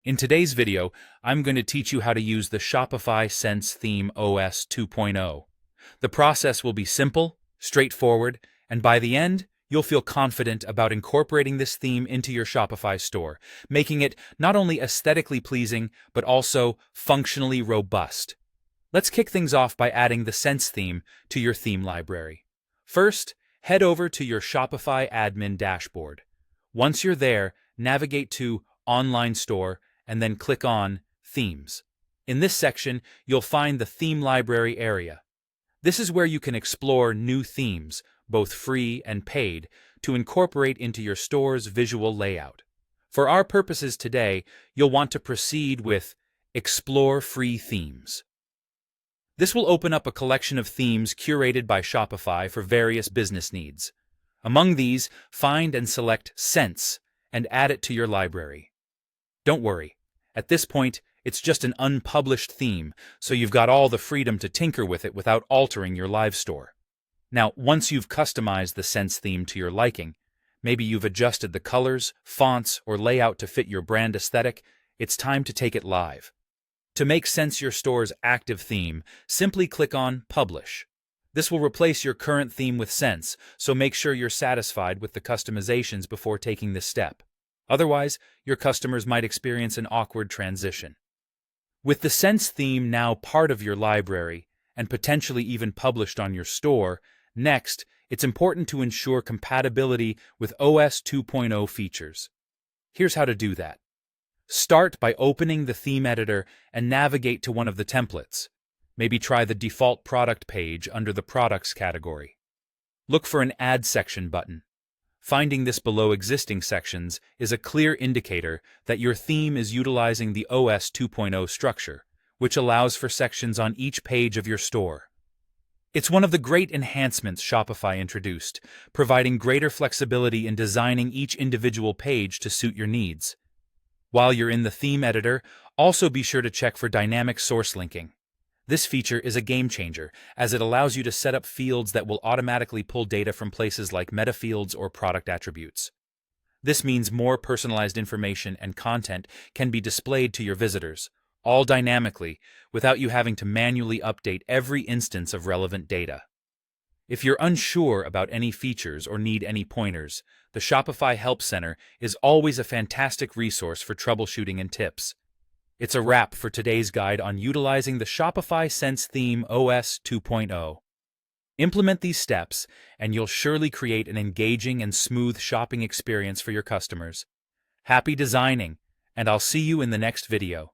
In today's video, I'm going to teach you how to use the Shopify Sense Theme OS 2.0. The process will be simple, straightforward, and by the end, you'll feel confident about incorporating this theme into your Shopify store, making it not only aesthetically pleasing, but also functionally robust. Let's kick things off by adding the Sense theme to your theme library. First, head over to your Shopify admin dashboard. Once you're there, navigate to Online Store and then click on Themes. In this section, you'll find the Theme Library area. This is where you can explore new themes, both free and paid, to incorporate into your store's visual layout. For our purposes today, you'll want to proceed with Explore Free Themes. This will open up a collection of themes curated by Shopify for various business needs. Among these, find and select Sense and add it to your library. Don't worry. At this point, it's just an unpublished theme, so you've got all the freedom to tinker with it without altering your live store. Now, once you've customized the Sense theme to your liking, maybe you've adjusted the colors, fonts, or layout to fit your brand aesthetic, it's time to take it live. To make Sense your store's active theme, simply click on Publish. This will replace your current theme with Sense, so make sure you're satisfied with the customizations before taking this step. Otherwise, your customers might experience an awkward transition. With the Sense theme now part of your library, and potentially even published on your store, next, it's important to ensure compatibility with OS 2.0 features. Here's how to do that. Start by opening the theme editor and navigate to one of the templates. Maybe try the default product page under the Products category. Look for an Add Section button. Finding this below existing sections is a clear indicator that your theme is utilizing the OS 2.0 structure, which allows for sections on each page of your store. It's one of the great enhancements Shopify introduced, providing greater flexibility in designing each individual page to suit your needs. While you're in the theme editor, also be sure to check for dynamic source linking. This feature is a game changer, as it allows you to set up fields that will automatically pull data from places like meta fields or product attributes. This means more personalized information and content can be displayed to your visitors, all dynamically, without you having to manually update every instance of relevant data. If you're unsure about any features or need any pointers, the Shopify Help Center is always a fantastic resource for troubleshooting and tips. It's a wrap for today's guide on utilizing the Shopify Sense Theme OS 2.0. Implement these steps, and you'll surely create an engaging and smooth shopping experience for your customers. Happy designing, and I'll see you in the next video.